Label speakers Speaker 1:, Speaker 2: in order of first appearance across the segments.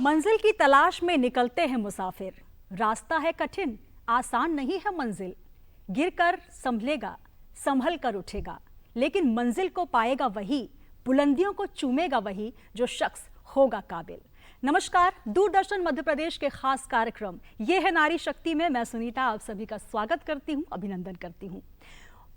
Speaker 1: मंजिल की तलाश में निकलते हैं मुसाफिर। रास्ता है कठिन, आसान नहीं है मंजिल। गिरकर संभलेगा, संभल कर उठेगा, लेकिन मंजिल को पाएगा वही, बुलंदियों को चूमेगा वही जो शख्स होगा काबिल। नमस्कार, दूरदर्शन मध्य प्रदेश के खास कार्यक्रम ये है नारी शक्ति में मैं सुनीता आप सभी का स्वागत करती हूँ, अभिनंदन करती हूँ।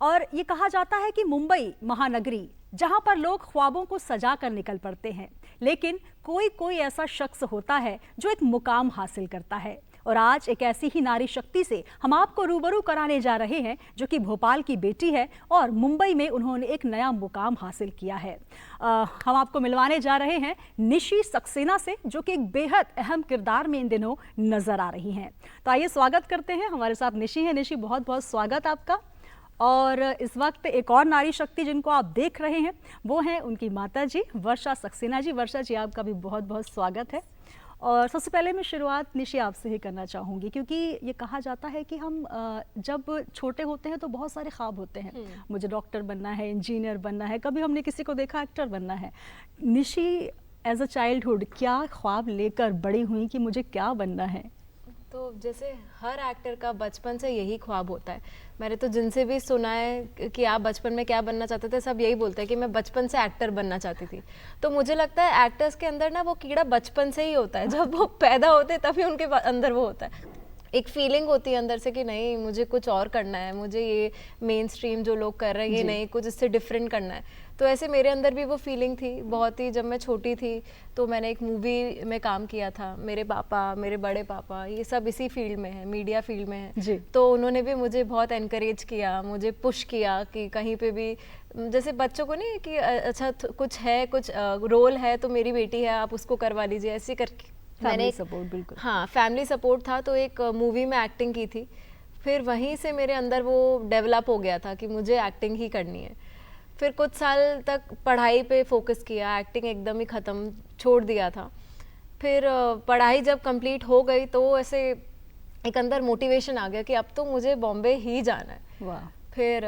Speaker 1: और ये कहा जाता है कि मुंबई महानगरी जहाँ पर लोग ख्वाबों को सजा कर निकल पड़ते हैं, लेकिन कोई कोई ऐसा शख्स होता है जो एक मुकाम हासिल करता है। और आज एक ऐसी ही नारी शक्ति से हम आपको रूबरू कराने जा रहे हैं जो कि भोपाल की बेटी है और मुंबई में उन्होंने एक नया मुकाम हासिल किया है। हम आपको मिलवाने जा रहे हैं निशी सक्सेना से, जो कि एक बेहद अहम किरदार में इन दिनों नजर आ रही हैं। तो आइए स्वागत करते हैं, हमारे साथ निशी है। निशी, बहुत बहुत स्वागत आपका। और इस वक्त एक और नारी शक्ति जिनको आप देख रहे हैं वो हैं उनकी माता जी वर्षा सक्सेना जी। वर्षा जी, आपका भी बहुत बहुत स्वागत है। और सबसे पहले मैं शुरुआत निशी आपसे ही करना चाहूँगी, क्योंकि ये कहा जाता है कि हम जब छोटे होते हैं तो बहुत सारे ख्वाब होते हैं। मुझे डॉक्टर बनना है, इंजीनियर बनना है, कभी हमने किसी को देखा एक्टर बनना है। निशी एज अ चाइल्डहुड क्या ख्वाब लेकर बड़ी हुई कि मुझे क्या बनना है?
Speaker 2: तो जैसे हर एक्टर का बचपन से यही ख्वाब होता है। मैंने तो जिनसे भी सुना है कि आप बचपन में क्या बनना चाहते थे, सब यही बोलते हैं कि मैं बचपन से एक्टर बनना चाहती थी। तो मुझे लगता है एक्टर्स के अंदर ना वो कीड़ा बचपन से ही होता है, जब वो पैदा होते तभी उनके अंदर वो होता है। एक फीलिंग होती है अंदर से कि नहीं, मुझे कुछ और करना है, मुझे ये मेन स्ट्रीम जो लोग कर रहे हैं ये नहीं, कुछ इससे डिफरेंट करना है। तो ऐसे मेरे अंदर भी वो फीलिंग थी बहुत ही। जब मैं छोटी थी तो मैंने एक मूवी में काम किया था। मेरे पापा, मेरे बड़े पापा, ये सब इसी फील्ड में है, मीडिया फील्ड में है। तो उन्होंने भी मुझे बहुत एनकरेज किया, मुझे पुश किया कि कहीं पे भी, जैसे बच्चों को नहीं कि अच्छा कुछ है, कुछ रोल है तो मेरी बेटी है, आप उसको करवा लीजिए, ऐसे करके मैंने
Speaker 1: सपोर्ट। बिल्कुल,
Speaker 2: हाँ, फैमिली सपोर्ट था। तो एक मूवी में एक्टिंग की थी, फिर वहीं से मेरे अंदर वो डेवलप हो गया था कि मुझे एक्टिंग ही करनी है। फिर कुछ साल तक पढ़ाई पे फोकस किया, एक्टिंग एकदम ही ख़त्म छोड़ दिया था। फिर पढ़ाई जब कंप्लीट हो गई तो ऐसे एक अंदर मोटिवेशन आ गया कि अब तो मुझे बॉम्बे ही जाना है।
Speaker 1: वाह।
Speaker 2: फिर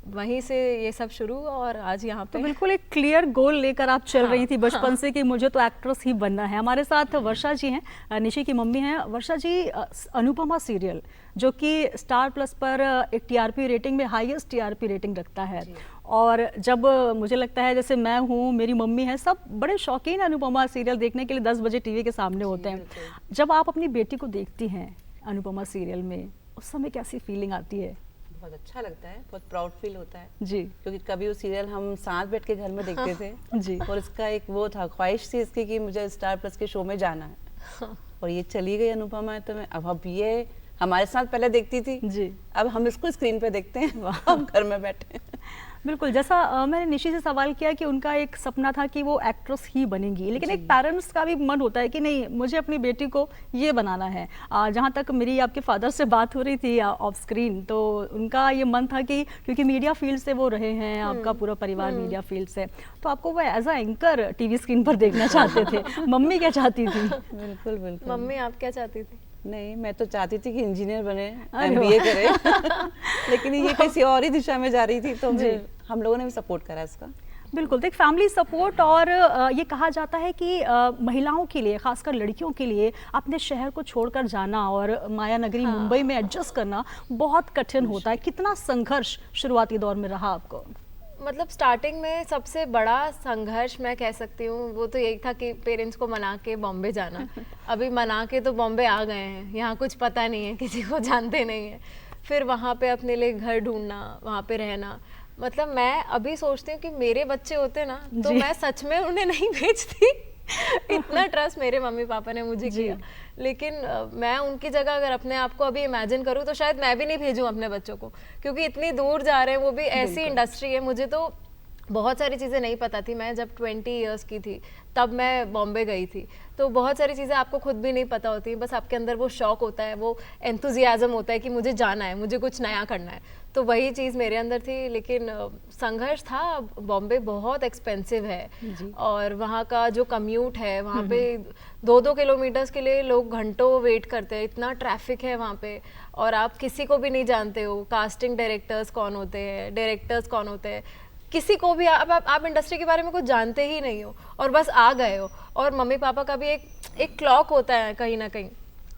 Speaker 2: वहीं से ये सब शुरू, और आज यहाँ पे
Speaker 1: तो बिल्कुल एक क्लियर गोल लेकर आप चल रही थी बचपन से कि मुझे तो एक्ट्रेस ही बनना है। हमारे साथ वर्षा जी हैं, निशी की मम्मी हैं। वर्षा जी, अनुपमा सीरियल जो कि स्टार प्लस पर एक टीआरपी रेटिंग में हाईएस्ट टीआरपी रेटिंग रखता है, और जब मुझे लगता है जैसे मैं हूँ, मेरी मम्मी है, सब बड़े शौकीन अनुपमा सीरियल देखने के लिए 10 बजे टीवी के सामने होते हैं। जब आप अपनी बेटी को देखती हैं अनुपमा सीरियल में, उस समय कैसी फीलिंग आती है?
Speaker 3: बहुत अच्छा लगता है, बहुत प्राउड फील होता है
Speaker 1: जी,
Speaker 3: क्योंकि कभी वो सीरियल हम साथ बैठ के घर में देखते थे
Speaker 1: जी।
Speaker 3: और इसका एक वो था, ख्वाहिश थी इसकी कि मुझे स्टार प्लस के शो में जाना है। और ये चली गई अनुपमा, तो मैं अब ये हमारे साथ पहले देखती थी
Speaker 1: जी,
Speaker 3: अब हम इसको स्क्रीन पे देखते हैं, हम घर में बैठे।
Speaker 1: बिल्कुल, जैसा मैंने निशी से सवाल किया कि उनका एक सपना था कि वो एक्ट्रेस ही बनेंगी, लेकिन एक पेरेंट्स का भी मन होता है कि नहीं, मुझे अपनी बेटी को ये बनाना है। जहाँ तक मेरी आपके फादर से बात हो रही थी ऑफ स्क्रीन, तो उनका ये मन था कि क्योंकि मीडिया फील्ड से वो रहे हैं, आपका पूरा परिवार मीडिया फील्ड से, तो आपको वो as a anchor TV screen पर देखना चाहते थे। मम्मी क्या चाहती थी?
Speaker 3: बिल्कुल बिल्कुल।
Speaker 2: मम्मी आप क्या चाहती थी?
Speaker 3: नहीं, मैं तो चाहती थी कि इंजीनियर बने, एमबीए करे लेकिन ये किसी और ही दिशा में जा रही थी, तो हम लोगों ने भी सपोर्ट करा इसका।
Speaker 1: बिल्कुल, तो एक फैमिली सपोर्ट। और ये कहा जाता है कि महिलाओं के लिए, खासकर लड़कियों के लिए, अपने शहर को छोड़कर जाना और माया नगरी मुंबई में एडजस्ट करना बहुत कठिन होता है। कितना संघर्ष शुरुआती दौर में रहा आपको?
Speaker 2: मतलब स्टार्टिंग में सबसे बड़ा संघर्ष मैं कह सकती हूँ वो तो यही था कि पेरेंट्स को मना के बॉम्बे जाना। अभी मना के तो बॉम्बे आ गए हैं, यहाँ कुछ पता नहीं है, किसी को जानते नहीं है। फिर वहाँ पे अपने लिए घर ढूंढना, वहाँ पे रहना। मतलब मैं अभी सोचती हूँ कि मेरे बच्चे होते ना तो मैं सच में उन्हें नहीं भेजती। इतना ट्रस्ट मेरे मम्मी पापा ने मुझे किया, लेकिन मैं उनकी जगह अगर अपने आप को अभी इमेजिन करूँ तो शायद मैं भी नहीं भेजूँ अपने बच्चों को, क्योंकि इतनी दूर जा रहे हैं, वो भी ऐसी इंडस्ट्री है। मुझे तो बहुत सारी चीज़ें नहीं पता थी। मैं जब 20 इयर्स की थी तब मैं बॉम्बे गई थी, तो बहुत सारी चीज़ें आपको खुद भी नहीं पता होती, बस आपके अंदर वो शौक होता है, वो एंथुजियाज़म होता है कि मुझे जाना है, मुझे कुछ नया करना है। तो वही चीज़ मेरे अंदर थी। लेकिन संघर्ष था। बॉम्बे बहुत एक्सपेंसिव है और वहाँ का जो कम्यूट है, वहाँ पे 2-2 किलोमीटर्स के लिए लोग घंटों वेट करते हैं, इतना ट्रैफिक है वहाँ पे, और आप किसी को भी नहीं जानते हो, कास्टिंग डायरेक्टर्स कौन होते हैं, डायरेक्टर्स कौन होते हैं, किसी को भी आप इंडस्ट्री के बारे में कुछ जानते ही नहीं हो और बस आ गए हो। और मम्मी पापा का भी एक क्लॉक होता है कहीं ना कहीं,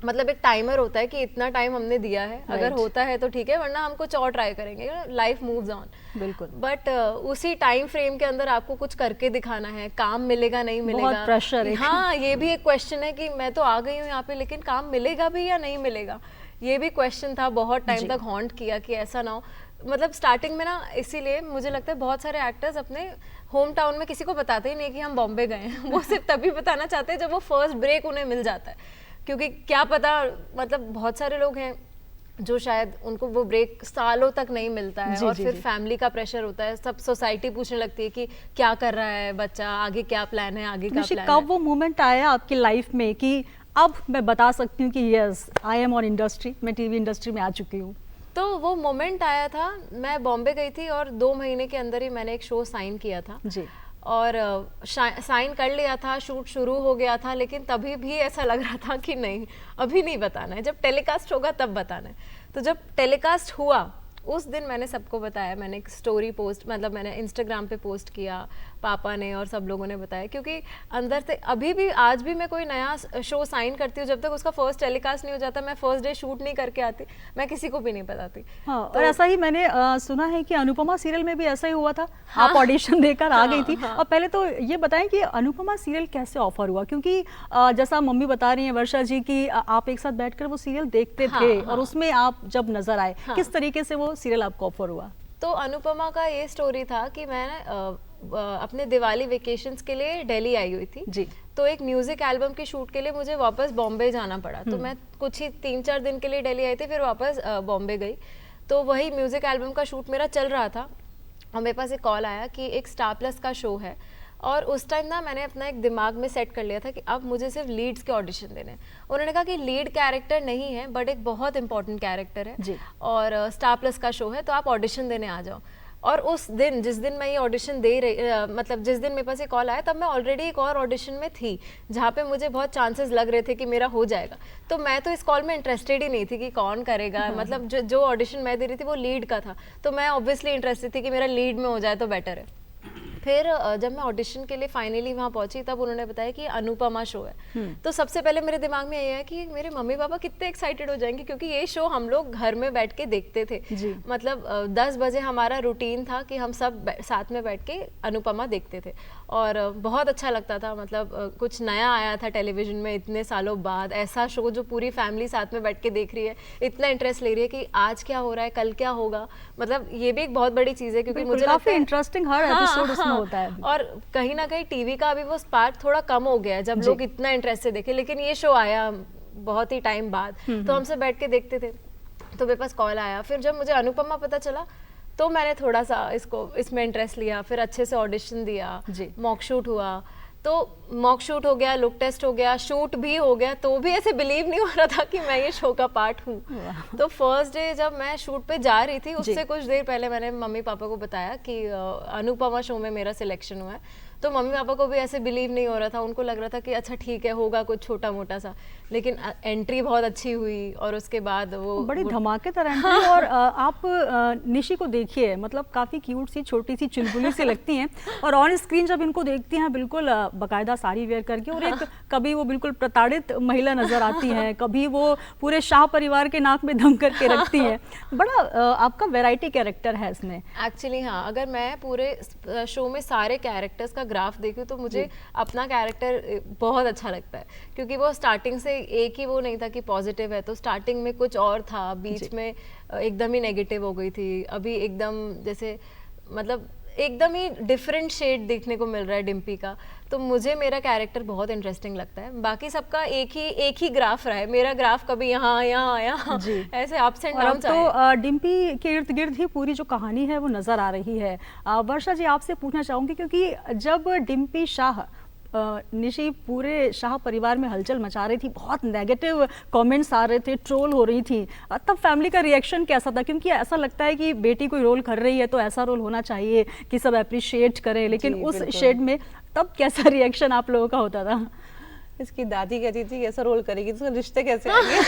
Speaker 2: मतलब एक टाइमर होता है कि इतना टाइम हमने दिया है, अगर होता है तो ठीक है, वरना हम कुछ और ट्राई करेंगे, लाइफ मूव्स ऑन।
Speaker 1: बिल्कुल।
Speaker 2: बट उसी टाइम फ्रेम के अंदर आपको कुछ करके दिखाना है, काम मिलेगा नहीं मिलेगा,
Speaker 1: बहुत प्रेशर है।
Speaker 2: हाँ, ये भी एक क्वेश्चन है कि मैं तो आ गई हूँ यहाँ पे, लेकिन काम मिलेगा भी या नहीं मिलेगा, ये भी क्वेश्चन था, बहुत टाइम तक हॉन्ट किया कि ऐसा ना हो। मतलब स्टार्टिंग में ना, इसीलिए मुझे लगता है बहुत सारे एक्टर्स अपने होम टाउन में किसी को बताते ही नहीं कि हम बॉम्बे गए हैं। वो सिर्फ तभी बताना चाहते हैं जब वो फर्स्ट ब्रेक उन्हें मिल जाता है, क्योंकि क्या पता, मतलब बहुत सारे लोग हैं जो शायद उनको वो ब्रेक सालों तक नहीं मिलता है, और फिर फैमिली का प्रेशर होता है, सब सोसाइटी पूछने लगती है कि क्या कर रहा है बच्चा, आगे क्या प्लान है, आगे क्या प्लान है।
Speaker 1: कब वो मोमेंट आया आपकी लाइफ में कि अब मैं बता सकती हूँ कि yes I am on industry, मैं टीवी इंडस्ट्री में आ चुकी हूँ?
Speaker 2: तो वो मोमेंट आया था, मैं बॉम्बे गई थी और 2 महीने के अंदर ही मैंने एक शो साइन किया था
Speaker 1: जी।
Speaker 2: और साइन कर लिया था, शूट शुरू हो गया था, लेकिन तभी भी ऐसा लग रहा था कि नहीं, अभी नहीं बताना है, जब टेलीकास्ट होगा तब बताना है। तो जब टेलीकास्ट हुआ उस दिन मैंने सबको बताया, मैंने एक स्टोरी पोस्ट, मतलब मैंने इंस्टाग्राम पे पोस्ट किया, पापा ने और सब लोगों ने बताया, क्योंकि अंदर से अभी भी, आज भी मैं कोई नया शो साइन करती हूँ, जब तक उसका फर्स्ट टेलीकास्ट नहीं हो जाता, मैं फर्स्ट डे शूट नहीं करके आती, मैं किसी को भी नहीं बताती।
Speaker 1: हाँ, और ऐसा ही मैंने सुना है कि अनुपमा सीरियल में भी ऐसा ही हुआ था। आप ऑडिशन देकर आ गई थी। और पहले तो ये बताएं कि अनुपमा सीरियल कैसे ऑफर हुआ, क्योंकि जैसा मम्मी बता रही हैं वर्षा जी की आप एक साथ बैठकर वो सीरियल देखते थे और उसमें आप जब नजर आए, किस तरीके से वो सीरियल आपको ऑफर हुआ?
Speaker 2: तो अनुपमा का ये स्टोरी था कि मैं अपने दिवाली वेकेशंस के लिए दिल्ली आई हुई थी
Speaker 1: जी।
Speaker 2: तो एक म्यूजिक एल्बम के शूट के लिए मुझे वापस बॉम्बे जाना पड़ा, तो मैं कुछ ही 3-4 दिन के लिए दिल्ली आई थी, फिर वापस बॉम्बे गई। तो वही म्यूजिक एल्बम का शूट मेरा चल रहा था और मेरे पास एक कॉल आया कि एक स्टार प्लस का शो है, और उस टाइम ना मैंने अपना एक दिमाग में सेट कर लिया था कि अब मुझे सिर्फ लीड्स के ऑडिशन देने हैं। उन्होंने कहा कि लीड कैरेक्टर नहीं है बट एक बहुत इंपॉर्टेंट कैरेक्टर है और स्टार प्लस का शो है, तो आप ऑडिशन देने आ जाओ। और उस दिन, जिस दिन मैं ये ऑडिशन दे रही, मतलब जिस दिन मेरे पास ये कॉल आया, तब मैं ऑलरेडी एक और ऑडिशन में थी जहाँ पे मुझे बहुत चांसेस लग रहे थे कि मेरा हो जाएगा। तो मैं तो इस कॉल में इंटरेस्टेड ही नहीं थी कि कौन करेगा, मतलब जो ऑडिशन मैं दे रही थी वो लीड का था, तो मैं ऑब्वियसली इंटरेस्टेड थी कि मेरा लीड में हो जाए तो बेटर है। फिर जब मैं ऑडिशन के लिए फाइनली वहाँ पहुंची, तब उन्होंने बताया कि अनुपमा शो है। तो सबसे पहले मेरे दिमाग में ये है कि मेरे मम्मी पापा कितने एक्साइटेड हो जाएंगे, क्योंकि ये शो हम लोग घर में बैठ के देखते थे। मतलब 10 बजे हमारा रूटीन था कि हम सब साथ में बैठ के अनुपमा देखते थे और बहुत अच्छा लगता था। मतलब कुछ नया आया था टेलीविजन में इतने सालों बाद, ऐसा शो जो पूरी फैमिली साथ में बैठ के देख रही है, इतना इंटरेस्ट ले रही है कि आज क्या हो रहा है, कल क्या होगा। मतलब ये भी एक बहुत बड़ी चीज़ है, क्योंकि मुझे
Speaker 1: काफी इंटरेस्टिंग हर एपिसोड उसमें होता है।
Speaker 2: और कहीं ना कहीं टीवी का अभी वो स्पार्क थोड़ा कम हो गया है, जब लोग इतना इंटरेस्ट से देखे, लेकिन ये शो आया बहुत ही टाइम बाद, तो हम सब बैठ के देखते थे। तो मेरे पास कॉल आया, फिर जब मुझे अनुपमा पता चला तो मैंने थोड़ा सा इसमें इंटरेस्ट लिया, फिर अच्छे से ऑडिशन दिया, मॉक शूट हुआ। तो मॉक शूट हो गया, लुक टेस्ट हो गया, शूट भी हो गया, तो भी ऐसे बिलीव नहीं हो रहा था कि मैं ये शो का पार्ट हूँ। तो फर्स्ट डे जब मैं शूट पे जा रही थी, उससे कुछ देर पहले मैंने मम्मी पापा को बताया कि अनुपमा शो में मेरा सिलेक्शन हुआ है। तो मम्मी पापा को भी ऐसे बिलीव नहीं हो रहा था, उनको लग रहा था कि अच्छा ठीक है, होगा कुछ छोटा मोटा सा, लेकिन एंट्री बहुत अच्छी हुई और उसके बाद वो
Speaker 1: बड़ी धमाकेदार एंट्री। और आप निशी को देखिए, मतलब काफ़ी क्यूट सी, छोटी सी, चुलबुली सी लगती हैं, और ऑन स्क्रीन जब इनको देखती हैं बिल्कुल बाकायदा साड़ी वेयर करके, और एक कभी वो बिल्कुल प्रताड़ित महिला नजर आती हैं, कभी वो पूरे शाह परिवार के नाक में दम करके रखती हैं। बड़ा आपका वैरायटी कैरेक्टर है इसमें
Speaker 2: एक्चुअली। हाँ, अगर मैं पूरे शो में सारे कैरेक्टर्स का ग्राफ देखूं तो मुझे अपना कैरेक्टर बहुत अच्छा लगता है, क्योंकि वो स्टार्टिंग से एक ही वो नहीं था कि पॉजिटिव है, तो स्टार्टिंग में कुछ और था, बीच में एकदम ही नेगेटिव हो गई थी, अभी एकदम जैसे मतलब एकदम ही डिफरेंट शेड देखने को मिल रहा है डिम्पी का। तो मुझे मेरा कैरेक्टर बहुत इंटरेस्टिंग लगता है। बाकी सबका एक ही ग्राफ रहा है, मेरा ग्राफ कभी यहाँ यहाँ यहाँ ऐसे अप्स एंड डाउन्स आए।
Speaker 1: तो डिम्पी के इर्द गिर्द ही पूरी जो कहानी है वो नजर आ रही है। वर्षा जी, आपसे पूछना चाहूंगी, क्योंकि जब डिम्पी शाह निशी पूरे शाह परिवार में हलचल मचा रही थी, बहुत नेगेटिव कमेंट्स आ रहे थे, ट्रोल हो रही थी, तब फैमिली का रिएक्शन कैसा था? क्योंकि ऐसा लगता है कि बेटी कोई रोल कर रही है तो ऐसा रोल होना चाहिए कि सब अप्रिशिएट करें, लेकिन उस शेड में तब कैसा रिएक्शन आप लोगों का होता था?
Speaker 3: इसकी दादी कहती थी ऐसा रोल करेगी तो रिश्ते कैसे आएंगे?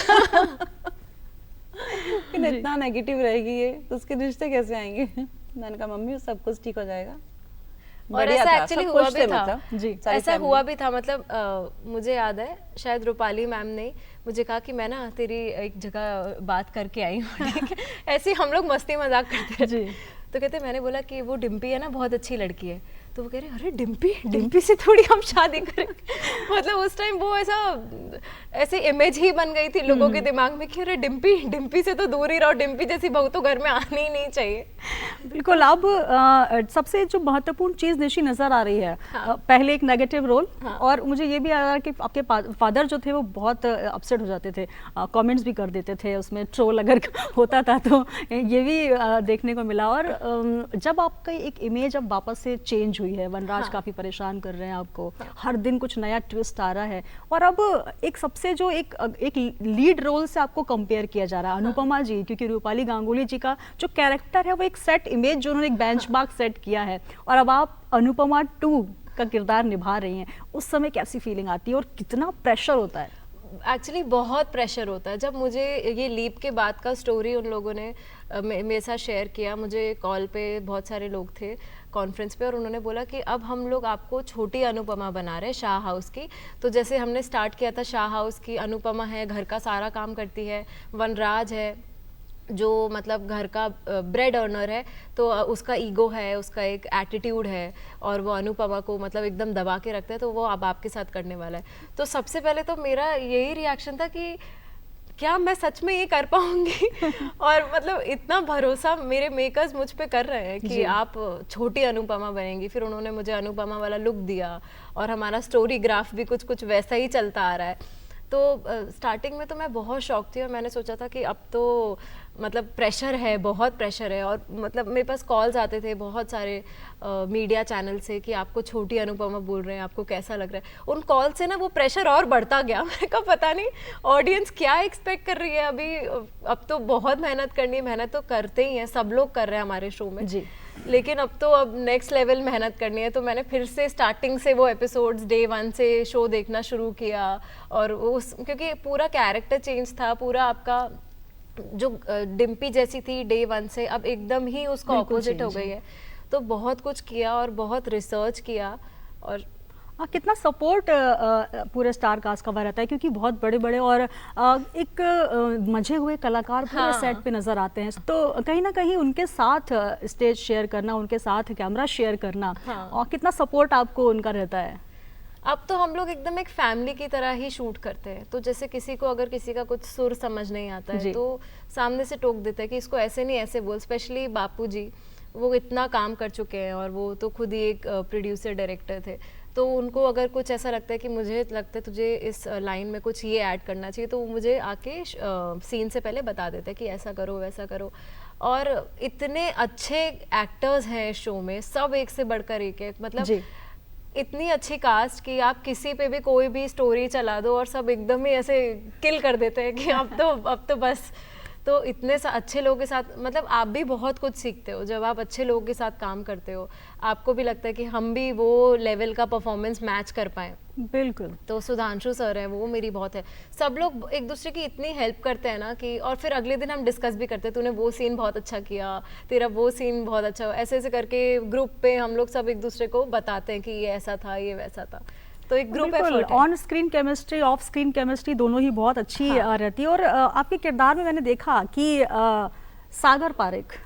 Speaker 3: इतना नेगेटिव रहेगी ये, तो उसके रिश्ते कैसे आएंगे? मैंने कहा मम्मी सब कुछ ठीक हो जाएगा।
Speaker 2: और
Speaker 3: बढ़िया
Speaker 2: ऐसा
Speaker 3: था,
Speaker 2: एक्चुअली
Speaker 3: सब
Speaker 2: हुआ
Speaker 3: खुश
Speaker 2: भी
Speaker 3: थे
Speaker 2: था।
Speaker 3: मतलब,
Speaker 1: जी,
Speaker 3: सारी
Speaker 2: ऐसा
Speaker 3: family।
Speaker 2: हुआ भी था, मतलब मुझे याद है शायद रूपाली मैम ने मुझे कहा कि मैं ना तेरी एक जगह बात करके आई हूँ, ठीक है? ऐसे ही हम लोग मस्ती मजाक करते
Speaker 1: जी।
Speaker 2: रहते। तो कहते मैंने बोला कि वो डिम्पी है ना, बहुत अच्छी लड़की है। तो वो कह रहे अरे डिम्पी, डिम्पी से थोड़ी हम शादी करेंगे। मतलब उस टाइम वो ऐसे इमेज ही बन गई थी लोगों के दिमाग में कि अरे डिम्पी, डिम्पी से तो दूर ही रहो, डिम्पी जैसी बहू तो घर में आनी ही नहीं चाहिए।
Speaker 1: बिल्कुल। अब सबसे जो महत्वपूर्ण चीज निशी नजर आ रही है,
Speaker 2: हाँ।
Speaker 1: पहले एक नेगेटिव रोल,
Speaker 2: हाँ।
Speaker 1: और मुझे ये भी आ रहा है कि आपके फादर जो थे वो बहुत अपसेट हो जाते थे, कमेंट्स भी कर देते थे, उसमें ट्रोल अगर होता था तो ये भी देखने को मिला। और जब आपका एक इमेज अब वापस से चेंज हुई है, वनराज
Speaker 2: हाँ।
Speaker 1: काफी परेशान कर रहे हैं आपको, हर दिन कुछ नया ट्विस्ट आ रहा है, और अब एक सबसे जो एक लीड रोल से आपको कंपेयर किया जा रहा है अनुपमा जी, क्योंकि रूपाली गांगुली जी का जो कैरेक्टर है वो एक सेट इमेज जो उन्होंने एक बेंचमार्क सेट किया है, और अब आप अनुपमा 2 का किरदार निभा रही हैं, उस समय कैसी फीलिंग आती है और कितना प्रेशर होता है?
Speaker 2: एक्चुअली बहुत प्रेशर होता है। जब मुझे ये लीप के बाद का स्टोरी उन लोगों ने मेरे साथ शेयर किया, मुझे कॉल पे बहुत सारे लोग थे कॉन्फ्रेंस पे, और उन्होंने बोला कि अब हम लोग आपको छोटी अनुपमा बना रहे हैं शाह हाउस की। तो जैसे हमने स्टार्ट किया था शाह हाउस की, अनुपमा है घर का सारा काम करती है, वनराज है जो मतलब घर का ब्रेड अर्नर है, तो उसका ईगो है, उसका एक एटीट्यूड है, और वो अनुपमा को मतलब एकदम दबा के रखता है, तो वो अब आपके साथ करने वाला है। तो सबसे पहले तो मेरा यही रिएक्शन था कि क्या मैं सच में ये कर पाऊंगी? और मतलब इतना भरोसा मेरे मेकर्स मुझ पे कर रहे हैं कि आप छोटी अनुपमा बनेंगी। फिर उन्होंने मुझे अनुपमा वाला लुक दिया, और हमारा स्टोरी ग्राफ भी कुछ कुछ वैसा ही चलता आ रहा है। तो स्टार्टिंग में तो मैं बहुत शॉक थी, और मैंने सोचा था कि अब तो मतलब प्रेशर है, बहुत प्रेशर है। और मतलब मेरे पास कॉल्स आते थे बहुत सारे मीडिया चैनल से कि आपको छोटी अनुपमा बोल रहे हैं, आपको कैसा लग रहा है। उन कॉल से ना वो प्रेशर और बढ़ता गया। मैंने कहा पता नहीं ऑडियंस क्या एक्सपेक्ट कर रही है अभी, अब तो बहुत मेहनत करनी है, मेहनत तो करते ही हैं, सब लोग कर रहे हैं हमारे शो में
Speaker 1: जी,
Speaker 2: लेकिन अब नेक्स्ट लेवल मेहनत करनी है। तो मैंने फिर से स्टार्टिंग से वो एपिसोड्स डे 1 से शो देखना शुरू किया, और उस क्योंकि पूरा कैरेक्टर चेंज था, पूरा आपका जो डिम्पी जैसी थी डे 1 से अब एकदम ही उसका
Speaker 1: बिल्कुल
Speaker 2: ऑपोजिट हो
Speaker 1: change
Speaker 2: गई है। तो बहुत कुछ किया और बहुत रिसर्च किया, और
Speaker 1: कितना सपोर्ट पूरे स्टार कास्ट का वह रहता है, क्योंकि बहुत बड़े बड़े और एक मजे हुए कलाकार पूरे
Speaker 2: हाँ।
Speaker 1: सेट पे नजर आते हैं, तो कहीं ना कहीं उनके साथ स्टेज शेयर करना, उनके साथ कैमरा शेयर करना,
Speaker 2: हाँ।
Speaker 1: और कितना सपोर्ट आपको उनका रहता है?
Speaker 2: अब तो हम लोग एकदम एक फैमिली की तरह ही शूट करते हैं। तो जैसे किसी को अगर किसी का कुछ सुर समझ नहीं आता
Speaker 1: जी।
Speaker 2: है तो सामने से टोक देता है कि इसको ऐसे नहीं ऐसे बोल। स्पेशली बापू जी, वो इतना काम कर चुके हैं, और वो तो खुद ही एक प्रोड्यूसर डायरेक्टर थे। तो उनको अगर कुछ ऐसा लगता है कि मुझे लगता है तुझे इस लाइन में कुछ ये ऐड करना चाहिए, तो वो मुझे आके सीन से पहले बता देते हैं कि ऐसा करो वैसा करो। और इतने अच्छे एक्टर्स हैं शो में, सब एक से बढ़कर एक है, मतलब
Speaker 1: जी।
Speaker 2: इतनी अच्छी कास्ट कि आप किसी पे भी कोई भी स्टोरी चला दो और सब एकदम ही ऐसे किल कर देते हैं कि अब तो बस। तो इतने अच्छे लोगों के साथ मतलब आप भी बहुत कुछ सीखते हो जब आप अच्छे लोगों के साथ काम करते हो। आपको भी लगता है कि हम भी वो लेवल का परफॉर्मेंस मैच कर पाएं।
Speaker 1: बिल्कुल।
Speaker 2: तो सुधांशु सर है, वो मेरी बहुत है। सब लोग एक दूसरे की इतनी हेल्प करते हैं ना कि, और फिर अगले दिन हम डिस्कस भी करते हैं, तूने वो सीन बहुत अच्छा किया, तेरा वो सीन बहुत अच्छा हुआ, ऐसे ऐसे करके ग्रुप पे हम लोग सब एक दूसरे को बताते हैं कि ये ऐसा था, ये वैसा था। तो एक ग्रुप एफर्ट है।
Speaker 1: On screen chemistry, of screen chemistry दोनों ही बहुत अच्छी
Speaker 2: हाँ।
Speaker 1: रहती है। और आपके किरदार में मैंने देखा कि सागर पारेख,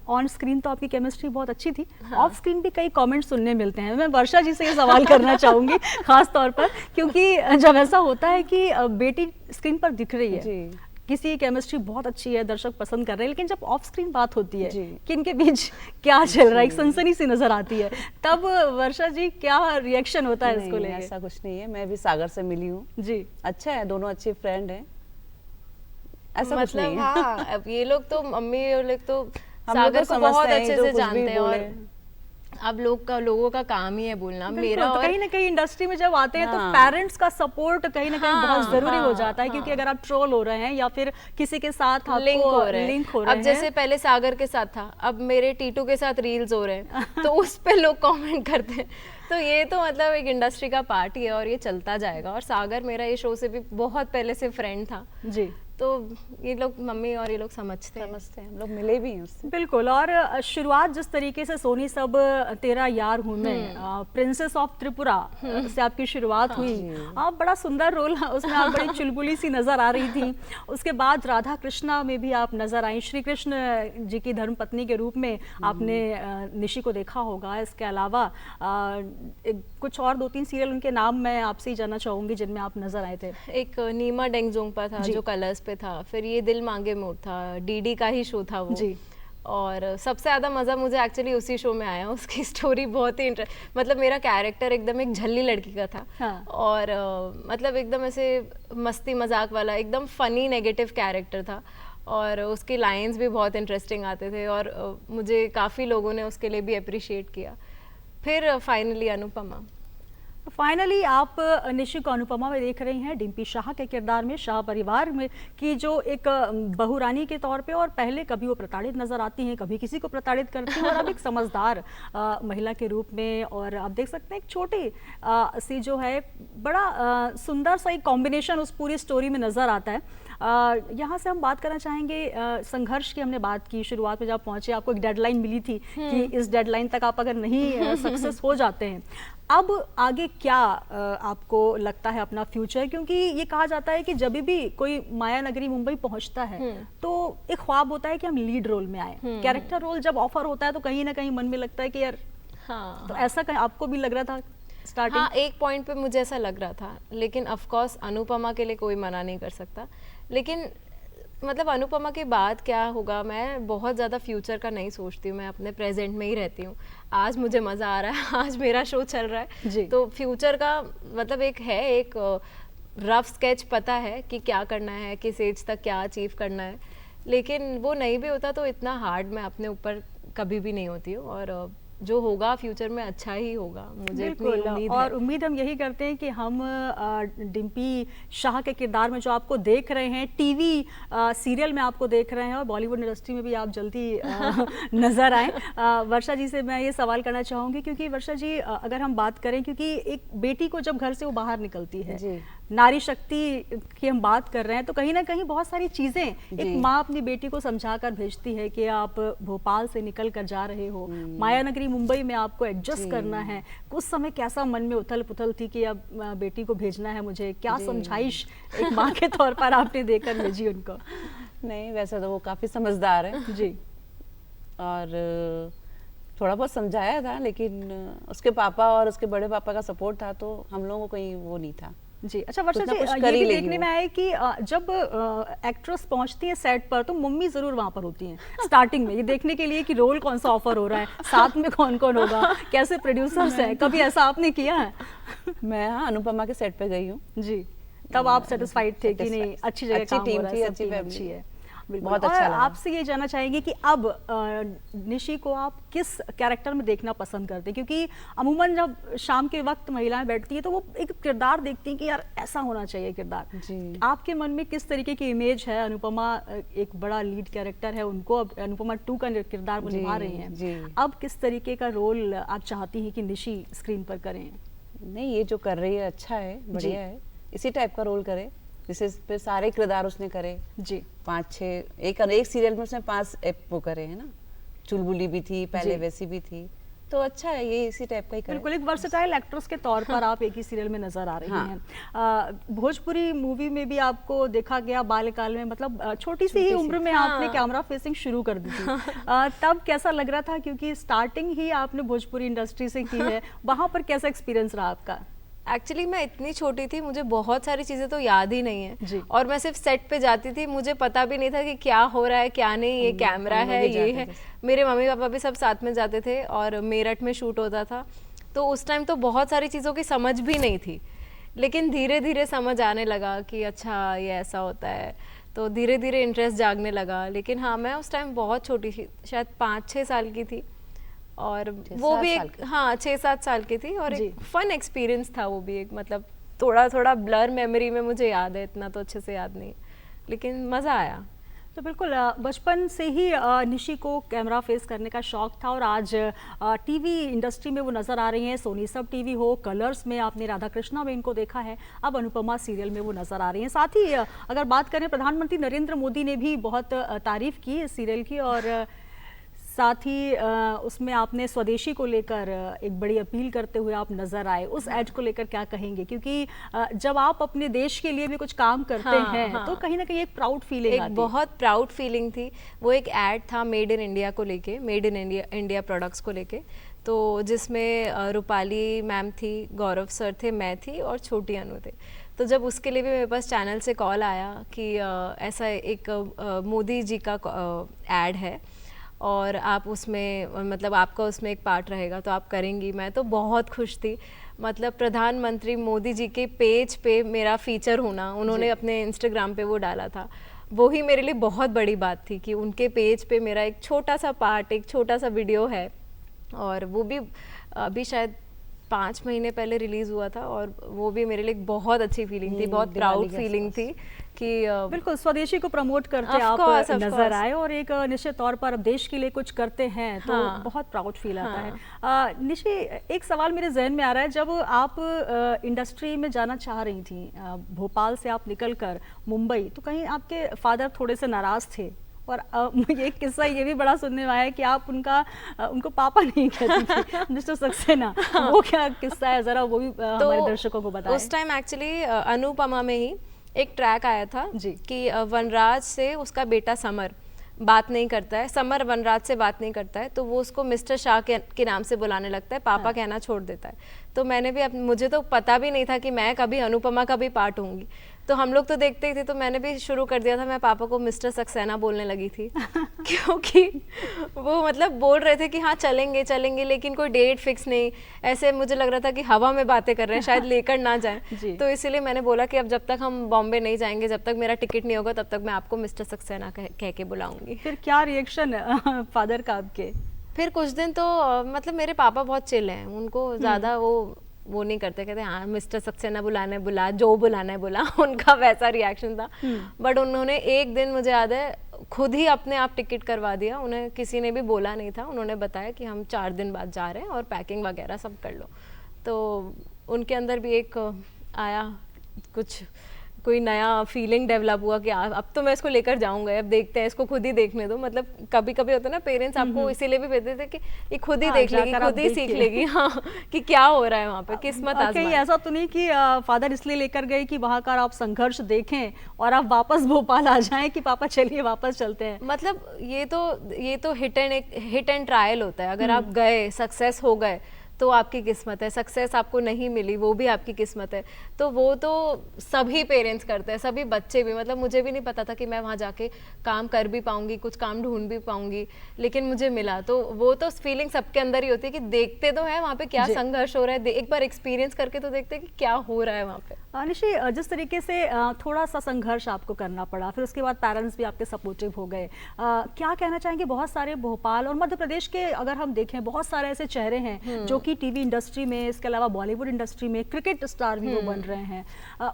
Speaker 1: ऑन स्क्रीन तो आपकी केमिस्ट्री बहुत अच्छी थी, ऑफ स्क्रीन भी कई कमेंट सुनने मिलते हैं। मैं वर्षा जी से ये सवाल करना चाहूंगी खास तौर पर, क्योंकि जब ऐसा होता है कि बेटी स्क्रीन पर दिख रही है,
Speaker 3: जी।
Speaker 1: किसी की केमिस्ट्री बहुत अच्छी है, दर्शक पसंद कर रहे हैं, लेकिन जब ऑफ स्क्रीन बात होती है
Speaker 3: जी।
Speaker 1: कि इनके बीच क्या चल रहा है, एक सनसनी सी नजर आती है, तब वर्षा जी क्या रिएक्शन होता है इसको
Speaker 3: नहीं,
Speaker 1: लेके?
Speaker 3: ऐसा कुछ नहीं है, मैं भी सागर से मिली हूँ
Speaker 1: जी।
Speaker 3: अच्छा है, दोनों अच्छे फ्रेंड हैं, ऐसा कुछ
Speaker 2: मतलब
Speaker 3: नहीं है।
Speaker 2: हाँ, अब ये लोग तो मम्मी और लोग तो
Speaker 3: हम लोग
Speaker 2: सागर
Speaker 3: तो
Speaker 2: को बहुत
Speaker 3: समझते हैं,
Speaker 2: अच्छे
Speaker 3: जो
Speaker 2: से
Speaker 3: कुछ भी
Speaker 2: जानते हैं। और
Speaker 3: बोले।
Speaker 2: अब लोगों का काम ही है बोलना।
Speaker 1: बिल्कुल,
Speaker 2: मेरा
Speaker 1: तो
Speaker 2: और
Speaker 1: कहीं ना कहीं इंडस्ट्री में जब आते हैं तो
Speaker 3: हाँ।
Speaker 1: पेरेंट्स का सपोर्ट कहीं ना कहीं
Speaker 2: हाँ,
Speaker 1: बहुत जरूरी हो
Speaker 2: हाँ,
Speaker 1: जाता है, क्योंकि अगर आप ट्रोल हो रहे हैं या फिर किसी के साथ
Speaker 2: लिंक हो रहे
Speaker 1: लिंक
Speaker 2: हैं।
Speaker 1: हो रहे
Speaker 2: अब जैसे
Speaker 1: हैं।
Speaker 2: पहले सागर के साथ था, अब मेरे टीटू के साथ रील्स हो रहे हैं, तो उस पे लोग कमेंट करते हैं। तो ये तो मतलब एक इंडस्ट्री का पार्ट ही है और ये चलता जाएगा। और सागर मेरा ये शो से भी बहुत पहले से फ्रेंड था,
Speaker 1: जी।
Speaker 2: तो ये लोग मम्मी और ये लोग समझते हैं।
Speaker 3: हम लोग मिले भी हैं उससे।
Speaker 1: बिल्कुल। और शुरुआत जिस तरीके से सोनी सब तेरा यार हूँ मैं, प्रिंसेस ऑफ त्रिपुरा से आपकी शुरुआत हुई। आप बड़ा सुंदर रोल, उसमें आप बड़ी चुलबुली सी नजर आ रही थी। उसके बाद राधा कृष्णा में भी आप नजर आई, श्री कृष्ण जी की धर्मपत्नी के रूप में आपने निशी को देखा होगा। इसके अलावा कुछ और 2-3 सीरियल, उनके नाम मैं आपसे ही जानना चाहूंगी जिनमें आप नजर आए थे।
Speaker 2: एक नीमा डेंगजोंगपा था जो कलर्स पे था, फिर ये दिल मांगे मोर था, डीडी का ही शो था वो
Speaker 1: जी।
Speaker 2: और सबसे ज़्यादा मज़ा मुझे एक्चुअली उसी शो में आया। उसकी स्टोरी बहुत ही मतलब मेरा कैरेक्टर एकदम एक झल्ली लड़की का था।
Speaker 1: हाँ।
Speaker 2: और मतलब एकदम ऐसे मस्ती मजाक वाला, एकदम फनी नेगेटिव कैरेक्टर था और उसकी लाइंस भी बहुत इंटरेस्टिंग आते थे और मुझे काफ़ी लोगों ने उसके लिए भी अप्रिशिएट किया। फिर फाइनली अनुपमा।
Speaker 1: फाइनली आप निशी को अनुपमा में देख रही हैं डिम्पी शाह के किरदार में, शाह परिवार में की जो एक बहुरानी के तौर पे, और पहले कभी वो प्रताड़ित नजर आती हैं, कभी किसी को प्रताड़ित करती हैं, और अब एक समझदार महिला के रूप में। और आप देख सकते हैं एक छोटी सी जो है, बड़ा सुंदर सा एक कॉम्बिनेशन उस पूरी स्टोरी में नजर आता है। यहाँ से हम बात करना चाहेंगे संघर्ष की। हमने बात की शुरुआत में जब पहुंचे, आपको एक डेडलाइन मिली थी कि इस डेडलाइन तक आप अगर नहीं सक्सेस हो जाते हैं, अब आगे क्या आपको लगता है अपना फ्यूचर? क्योंकि ये कहा जाता है कि जब भी कोई माया नगरी मुंबई पहुंचता है तो एक ख्वाब होता है कि हम लीड रोल में आए। कैरेक्टर रोल जब ऑफर होता है तो कहीं ना कहीं मन में लगता है कि यार,
Speaker 2: हाँ,
Speaker 1: तो ऐसा कहीं आपको भी लग रहा था स्टार्टिंग?
Speaker 2: हाँ, एक पॉइंट पे मुझे ऐसा लग रहा था, लेकिन ऑफ कोर्स अनुपमा के लिए कोई मना नहीं कर सकता। लेकिन मतलब अनुपमा के बाद क्या होगा, मैं बहुत ज़्यादा फ्यूचर का नहीं सोचती हूँ, मैं अपने प्रेजेंट में ही रहती हूँ। आज मुझे मज़ा आ रहा है, आज मेरा शो चल रहा है, तो फ्यूचर का मतलब एक रफ स्केच पता है कि क्या करना है, किस एज तक क्या अचीव करना है, लेकिन वो नहीं भी होता तो इतना हार्ड मैं अपने ऊपर कभी भी नहीं होती हूँ और जो होगा फ्यूचर में अच्छा ही होगा, मुझे इतनी उम्मीद है।
Speaker 1: और उम्मीद हम यही करते हैं कि हम डिम्पी शाह के किरदार में जो आपको देख रहे हैं, टीवी सीरियल में आपको देख रहे हैं, और बॉलीवुड इंडस्ट्री में भी आप जल्दी नजर आए। वर्षा जी से मैं ये सवाल करना चाहूँगी, क्योंकि वर्षा जी अगर हम बात करें, क्योंकि एक बेटी को जब घर से वो बाहर निकलती है, नारी शक्ति की हम बात कर रहे हैं, तो कहीं ना कहीं बहुत सारी चीज़ें एक माँ अपनी बेटी को समझा कर भेजती है कि आप भोपाल से निकल कर जा रहे हो, माया नगरी मुंबई में आपको एडजस्ट करना है। कुछ समय कैसा मन में उथल पुथल थी कि अब बेटी को भेजना है मुझे, क्या समझाइश एक माँ के तौर पर आपने देकर भेजी उनको?
Speaker 3: नहीं, वैसे तो वो काफ़ी समझदार है
Speaker 1: जी,
Speaker 3: और थोड़ा बहुत समझाया था, लेकिन उसके पापा और उसके बड़े पापा का सपोर्ट था, तो हम लोगों को कहीं वो नहीं था।
Speaker 1: जी। अच्छा वर्षा जी,
Speaker 3: कुछ
Speaker 1: ये भी देखने में आया कि जब एक्ट्रेस पहुंचती है सेट पर तो मम्मी जरूर वहां पर होती हैं स्टार्टिंग में, ये देखने के लिए कि रोल कौन सा ऑफर हो रहा है, साथ में कौन कौन होगा, कैसे प्रोड्यूसर्स हैं। कभी ऐसा आपने किया है?
Speaker 3: मैं अनुपमा के सेट पे गई हूँ
Speaker 1: जी, तब आप सेटिस्फाइड थे कि नहीं अच्छी जगह काम हो रहा है,
Speaker 3: अच्छी
Speaker 1: टीम
Speaker 3: फैमिली
Speaker 1: अच्छी है?
Speaker 3: बहुत
Speaker 1: और
Speaker 3: अच्छा लगा।
Speaker 1: आपसे ये जानना चाहेंगे कि अब निशी को आप किस कैरेक्टर में देखना पसंद करते हैं? क्योंकि अमूमन जब शाम के वक्त महिलाएं बैठती हैं तो वो एक किरदार देखती हैं कि यार ऐसा होना चाहिए किरदार। आपके मन में किस तरीके की इमेज है? अनुपमा एक बड़ा लीड कैरेक्टर है, उनको अब अनुपमा 2 का किरदार वो निभा रही हैं, अब किस तरीके का रोल आप चाहती हैं कि निशी स्क्रीन पर करें?
Speaker 3: नहीं, ये जो कर रही है अच्छा है, बढ़िया है, इसी टाइप का रोल करे जिसे पे सारे किरदार उसने करे जी। 5-6 एक सीरियल में उसने 5 वो करे है ना, चुलबुली भी थी पहले, वैसी भी थी, तो अच्छा है ये इसी टाइप का ही करे।
Speaker 1: बिल्कुल, एक वर्सेटाइल एक्ट्रेस के तौर पर आप एक ही सीरियल में नजर आ रही हैं। भोजपुरी मूवी में भी आपको देखा गया बाल्यकाल में, मतलब छोटी सी ही उम्र में आपने कैमरा फेसिंग शुरू कर दी थी। तब कैसा लग रहा था, क्योंकि स्टार्टिंग ही आपने भोजपुरी इंडस्ट्री से की है, वहां पर कैसा एक्सपीरियंस रहा आपका?
Speaker 2: एक्चुअली मैं इतनी छोटी थी, मुझे बहुत सारी चीज़ें तो याद ही नहीं है, और मैं सिर्फ सेट पे जाती थी, मुझे पता भी नहीं था कि क्या हो रहा है क्या नहीं, ये कैमरा है, ये है। मेरे मम्मी पापा भी सब साथ में जाते थे और मेरठ में शूट होता था, तो उस टाइम तो बहुत सारी चीज़ों की समझ भी नहीं थी, लेकिन धीरे धीरे समझ आने लगा कि अच्छा ये ऐसा होता है, तो धीरे धीरे इंटरेस्ट जागने लगा। लेकिन हाँ, मैं उस टाइम बहुत छोटी थी, शायद 5-6 साल की थी, और वो भी एक 6-7 साल की थी, और एक फन एक्सपीरियंस था वो भी, एक मतलब थोड़ा थोड़ा ब्लर मेमोरी में मुझे याद है, इतना तो अच्छे से याद नहीं, लेकिन मज़ा आया।
Speaker 1: तो बिल्कुल बचपन से ही निशी को कैमरा फेस करने का शौक था और आज टीवी इंडस्ट्री में वो नज़र आ रही हैं। सोनी सब टीवी हो, कलर्स में आपने राधा कृष्णा में इनको देखा है, अब अनुपमा सीरियल में वो नज़र आ रही हैं। साथ ही अगर बात करें, प्रधानमंत्री नरेंद्र मोदी ने भी बहुत तारीफ की इस सीरियल की और साथ ही उसमें आपने स्वदेशी को लेकर एक बड़ी अपील करते हुए आप नजर आए। उस एड को लेकर क्या कहेंगे, क्योंकि जब आप अपने देश के लिए भी कुछ काम करते हैं तो कहीं ना कहीं एक प्राउड फीलिंग आती है।
Speaker 2: बहुत प्राउड फीलिंग थी। वो एक एड था मेड इन इंडिया को लेके, मेड इन इंडिया प्रोडक्ट्स को लेके, तो जिसमें रूपाली मैम थी, गौरव सर थे, मैं थी और छोटी अनु थे। तो जब उसके लिए भी मेरे पास चैनल से कॉल आया कि ऐसा एक मोदी जी का एड है और आप उसमें मतलब आपका उसमें एक पार्ट रहेगा तो आप करेंगी, मैं तो बहुत खुश थी। मतलब प्रधानमंत्री मोदी जी के पेज पे मेरा फीचर होना, उन्होंने अपने इंस्टाग्राम पे वो डाला था, वो ही मेरे लिए बहुत बड़ी बात थी कि उनके पेज पे मेरा एक छोटा सा पार्ट, एक छोटा सा वीडियो है। और वो भी अभी शायद 5 महीने पहले रिलीज़ हुआ था और वो भी मेरे लिए बहुत अच्छी फीलिंग थी, बहुत प्राउड फीलिंग थी कि
Speaker 1: बिल्कुल स्वदेशी को प्रमोट करते आप नजर आए और एक निश्चित तौर पर अब देश के लिए कुछ करते हैं तो बहुत प्राउड फील आता है। निशी, एक सवाल मेरे जहन में आ रहा है, जब आप इंडस्ट्री में जाना चाह रही थी, भोपाल से आप निकलकर मुंबई, तो कहीं आपके फादर थोड़े से नाराज थे और एक किस्सा ये भी बड़ा सुनने में आया है कि आप उनको पापा नहीं कहती थी, मिस्टर सक्सेना, वो क्या किस्सा है, जरा वो भी हमारे दर्शकों को बताएं।
Speaker 2: उस टाइम एक्चुअली अनुपमा में ही एक ट्रैक आया था कि वनराज से उसका बेटा समर बात नहीं करता है, समर वनराज से बात नहीं करता है, तो वो उसको मिस्टर शाह के नाम से बुलाने लगता है, पापा कहना छोड़ देता है। तो मैंने भी मुझे तो पता भी नहीं था कि मैं कभी अनुपमा का भी पार्ट होंगी, तो हम लोग तो देखते ही थे, तो मैंने भी शुरू कर दिया था, मैं पापा को मिस्टर सक्सेना बोलने लगी थी क्योंकि वो मतलब बोल रहे थे कि हाँ चलेंगे चलेंगे, लेकिन कोई डेट फिक्स नहीं, ऐसे मुझे लग रहा था कि हवा में बातें कर रहे हैं, शायद लेकर ना जाएं। तो इसीलिए मैंने बोला कि अब जब तक हम बॉम्बे नहीं जाएंगे, जब तक मेरा टिकट नहीं होगा, तब तक मैं आपको मिस्टर सक्सेना कह के बुलाऊंगी।
Speaker 1: फिर क्या रिएक्शन फादर का आपके?
Speaker 2: फिर कुछ दिन तो मतलब मेरे पापा बहुत चिल हैं, उनको ज़्यादा वो नहीं करते, कहते हाँ मिस्टर सक्सेना बुलाना है बुला, जो बुलाना है बुला, उनका वैसा रिएक्शन था। बट उन्होंने एक दिन मुझे याद है खुद ही अपने आप टिकट करवा दिया, उन्हें किसी ने भी बोला नहीं था, उन्होंने बताया कि हम 4 दिन बाद जा रहे हैं और पैकिंग वगैरह सब कर लो। तो उनके अंदर भी एक आया कोई नया फीलिंग डेवलप हुआ कि अब तो मैं इसको लेकर जाऊंगा, अब देखते हैं, इसको खुद ही देखने दो। मतलब कभी कभी होता है ना, पेरेंट्स आपको इसीलिए भी भेजते थे कि ये खुद ही देख लेगी, खुद ही सीख लेगी हाँ कि क्या हो रहा है वहाँ पे, किस्मत आजमाए।
Speaker 1: कहीं ऐसा तो नहीं कि फादर इसलिए लेकर गए कि वहाँ का आप संघर्ष देखें और आप वापस भोपाल आ जाएं कि पापा चलिए वापस चलते हैं?
Speaker 2: मतलब ये तो हिट एंड ट्रायल होता है। अगर आप गए, सक्सेस हो गए तो आपकी किस्मत है, सक्सेस आपको नहीं मिली वो भी आपकी किस्मत है। तो वो तो सभी पेरेंट्स करते हैं, सभी बच्चे भी। मतलब मुझे भी नहीं पता था कि मैं वहाँ जाके काम कर भी पाऊंगी, कुछ काम ढूंढ भी पाऊंगी, लेकिन मुझे मिला। तो वो तो फीलिंग सबके अंदर ही होती है कि देखते तो है वहाँ पे क्या संघर्ष हो रहा है, एक बार एक्सपीरियंस करके तो देखते हैं कि क्या हो रहा है वहाँ पे।
Speaker 1: निशी, जिस तरीके से थोड़ा सा संघर्ष आपको करना पड़ा, फिर उसके बाद पेरेंट्स भी आपके सपोर्टिव हो गए, क्या कहना चाहेंगे? बहुत सारे भोपाल और मध्य प्रदेश के अगर हम देखें, बहुत सारे ऐसे चेहरे हैं जो कि टीवी इंडस्ट्री में, इसके अलावा बॉलीवुड इंडस्ट्री में क्रिकेट स्टार भी वो बन रहे हैं,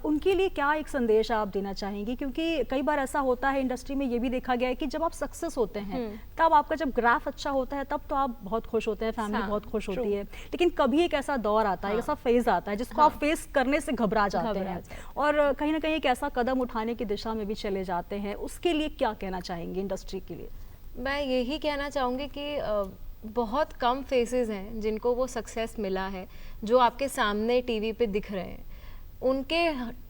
Speaker 1: उनके लिए क्या एक संदेश आप देना चाहेंगी? क्योंकि कई बार ऐसा होता है इंडस्ट्री में, ये भी देखा गया है कि जब आप सक्सेस होते हैं तब आपका जब ग्राफ अच्छा होता है तब तो आप बहुत खुश होते हैं, फैमिली बहुत खुश होती है, लेकिन कभी एक ऐसा दौर आता है, ऐसा फेज आता है जिसको आप फेस करने से घबरा जाते हैं और कहीं ना कहीं एक ऐसा कदम उठाने की दिशा में भी चले जाते हैं। उसके लिए क्या कहना चाहेंगे इंडस्ट्री के लिए?
Speaker 2: मैं यही कहना चाहूँगी कि बहुत कम फेसेस हैं जिनको वो सक्सेस मिला है, जो आपके सामने टीवी पे दिख रहे हैं। उनके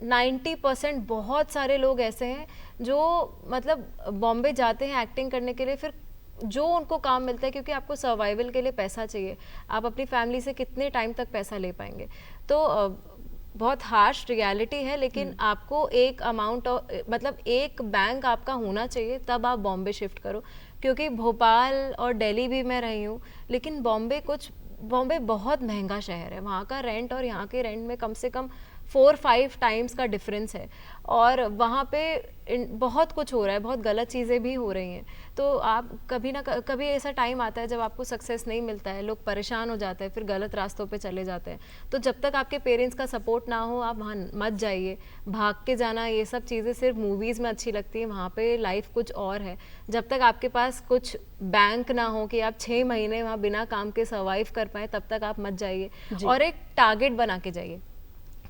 Speaker 2: 90% बहुत सारे लोग ऐसे हैं जो मतलब बॉम्बे जाते हैं एक्टिंग करने के लिए, फिर जो उनको काम मिलता है, क्योंकि आपको सर्वाइवल के लिए पैसा चाहिए, आप अपनी फैमिली से कितने टाइम तक पैसा ले पाएंगे। तो बहुत हार्श रियलिटी है, लेकिन आपको एक अमाउंट मतलब एक बैंक आपका होना चाहिए, तब आप बॉम्बे शिफ्ट करो। क्योंकि भोपाल और दिल्ली भी मैं रही हूँ, लेकिन बॉम्बे बहुत महंगा शहर है, वहाँ का रेंट और यहाँ के रेंट में कम से कम 4-5 टाइम्स का डिफरेंस है, और वहाँ पे बहुत कुछ हो रहा है, बहुत गलत चीज़ें भी हो रही हैं। तो आप कभी ना कभी ऐसा टाइम आता है जब आपको सक्सेस नहीं मिलता है, लोग परेशान हो जाते हैं, फिर गलत रास्तों पे चले जाते हैं। तो जब तक आपके पेरेंट्स का सपोर्ट ना हो, आप वहाँ मत जाइए। भाग के जाना, ये सब चीज़ें सिर्फ मूवीज़ में अच्छी लगती है, वहाँ पे लाइफ कुछ और है। जब तक आपके पास कुछ बैंक ना हो कि आप 6 महीने वहाँ बिना काम के सर्वाइव कर पाए, तब तक आप मत जाइए। और एक टारगेट बना के जाइए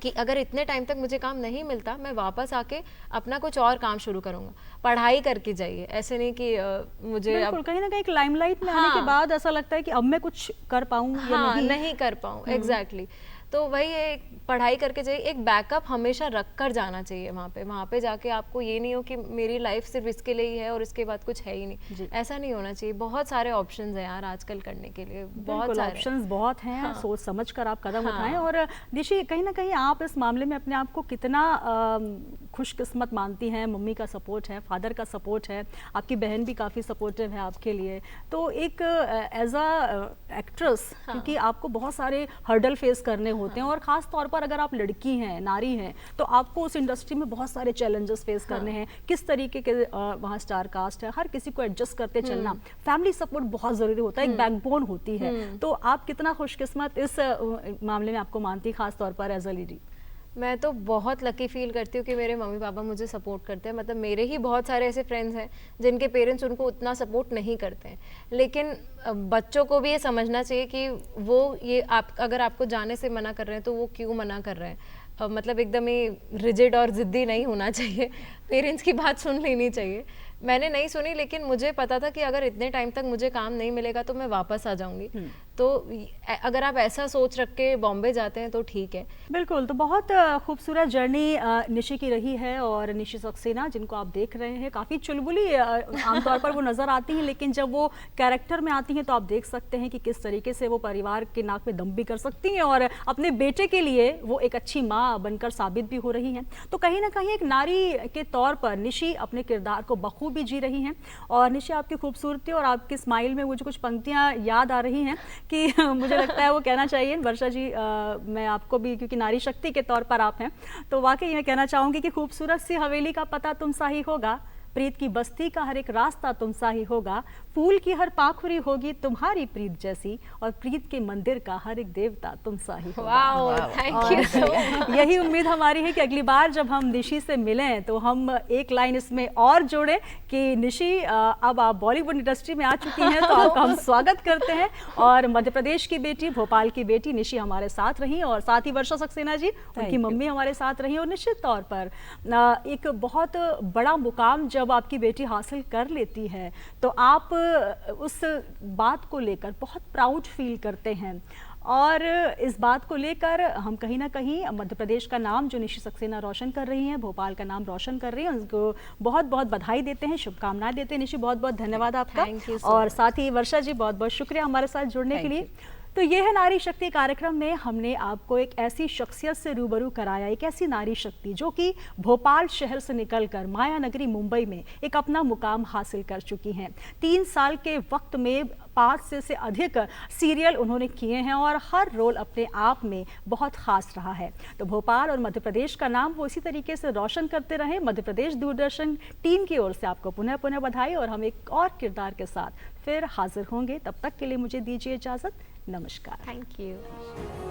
Speaker 2: कि अगर इतने टाइम तक मुझे काम नहीं मिलता, मैं वापस आके अपना कुछ और काम शुरू करूंगा। पढ़ाई करके जाइए, ऐसे नहीं कि मुझे
Speaker 1: अब कहीं ना कहीं एक लाइमलाइट में आने के बाद ऐसा लगता है कि अब मैं कुछ कर पाऊँ या
Speaker 2: नहीं कर पाऊँ। एग्जैक्टली। तो वही है, पढ़ाई करके जाइए, एक बैकअप हमेशा रख कर जाना चाहिए वहाँ पे जाके आपको ये नहीं हो कि मेरी लाइफ सिर्फ इसके लिए ही है और इसके बाद कुछ है ही नहीं। ऐसा नहीं होना चाहिए। बहुत सारे ऑप्शंस हैं यार आजकल करने के लिए, बहुत सारे
Speaker 1: ऑप्शंस बहुत हैं। सोच समझ कर आप कदम उठाएं। और निशी, कहीं ना कहीं आप इस मामले में अपने आप को कितना खुशकिस्मत मानती हैं? मम्मी का सपोर्ट है, फादर का सपोर्ट है, आपकी बहन भी काफ़ी सपोर्टिव है आपके लिए। तो एक एज अ एक्ट्रेस, क्योंकि आपको बहुत सारे हर्डल फेस करने होते हैं, और ख़ास तौर पर अगर आप लड़की हैं, नारी हैं, तो आपको उस इंडस्ट्री में बहुत सारे चैलेंजेस फेस करने हैं। किस तरीके के वहाँ स्टार कास्ट है, हर किसी को एडजस्ट करते चलना, फैमिली सपोर्ट बहुत ज़रूरी होता है, एक बैकबोन होती है। तो आप कितना खुशकिस्मत इस मामले में आपको मानती, खास तौर पर एज अ लेडी?
Speaker 2: मैं तो बहुत लकी फील करती हूँ कि मेरे मम्मी पापा मुझे सपोर्ट करते हैं। मतलब मेरे ही बहुत सारे ऐसे फ्रेंड्स हैं जिनके पेरेंट्स उनको उतना सपोर्ट नहीं करते हैं, लेकिन बच्चों को भी ये समझना चाहिए कि वो ये आप अगर आपको जाने से मना कर रहे हैं तो वो क्यों मना कर रहे हैं। मतलब एकदम ही रिजिड और ज़िद्दी नहीं होना चाहिए, पेरेंट्स की बात सुन लेनी चाहिए। मैंने नहीं सुनी, लेकिन मुझे पता था कि अगर इतने टाइम तक मुझे काम नहीं मिलेगा तो मैं वापस आ जाऊंगी। तो अगर आप ऐसा सोच रख के बॉम्बे जाते हैं तो ठीक है।
Speaker 1: बिल्कुल। तो बहुत खूबसूरत जर्नी निशी की रही है, और निशी सक्सेना जिनको आप देख रहे हैं, काफ़ी चुलबुली आमतौर पर वो नज़र आती हैं, लेकिन जब वो कैरेक्टर में आती हैं तो आप देख सकते हैं कि किस तरीके से वो परिवार के नाक में दम भी कर सकती हैं, और अपने बेटे के लिए वो एक अच्छी माँ बनकर साबित भी हो रही हैं। तो कहीं ना कहीं एक नारी के तौर पर निशी अपने किरदार को बखूबी जी रही हैं। और निशी, आपकी खूबसूरती और आपकी स्माइल में मुझे कुछ पंक्तियाँ याद आ रही हैं कि मुझे लगता है वो कहना चाहिए। वर्षा जी, मैं आपको भी, क्योंकि नारी शक्ति के तौर पर आप हैं, तो वाकई मैं कहना चाहूँगी कि खूबसूरत सी हवेली का पता तुम सा ही होगा, प्रीत की बस्ती का हर एक रास्ता तुम सा ही होगा, फूल की हर पाखुरी होगी तुम्हारी प्रीत जैसी, और प्रीत के मंदिर का हर एक देवता तुम सा ही होगा।
Speaker 2: Thank you so much.
Speaker 1: यही उम्मीद हमारी है कि अगली बार जब हम निशी से मिलें तो हम एक लाइन इसमें और जोड़ें कि निशी, अब आप बॉलीवुड इंडस्ट्री में आ चुकी हैं, तो आपका हम स्वागत करते हैं। और मध्य प्रदेश की बेटी, भोपाल की बेटी निशी हमारे साथ रही, और साथ ही वर्षा सक्सेना जी, उनकी मम्मी हमारे साथ रही। और निश्चित तौर पर एक बहुत बड़ा मुकाम जब आपकी बेटी हासिल कर लेती है तो आप उस बात को लेकर बहुत प्राउड फील करते हैं, और इस बात को लेकर हम कहीं ना कहीं मध्य प्रदेश का नाम जो निशी सक्सेना रोशन कर रही हैं, भोपाल का नाम रोशन कर रही हैं, उनको बहुत बहुत बधाई देते हैं, शुभकामनाएं देते हैं। निशी, बहुत बहुत धन्यवाद आपका। और साथ ही वर्षा जी, बहुत बहुत शुक्रिया हमारे साथ जुड़ने के लिए। तो ये है नारी शक्ति कार्यक्रम में हमने आपको एक ऐसी शख्सियत से रूबरू कराया, एक ऐसी नारी शक्ति जो कि भोपाल शहर से निकलकर माया नगरी मुंबई में एक अपना मुकाम हासिल कर चुकी हैं। 3 साल के वक्त में 5 से अधिक सीरियल उन्होंने किए हैं, और हर रोल अपने आप में बहुत खास रहा है। तो भोपाल और मध्य प्रदेश का नाम वो इसी तरीके से रोशन करते रहे। मध्य प्रदेश दूरदर्शन टीम की ओर से आपको पुनः पुनः बधाई, और हम एक और किरदार के साथ फिर हाजिर होंगे। तब तक के लिए मुझे दीजिए इजाज़त। नमस्कार।
Speaker 2: Thank you.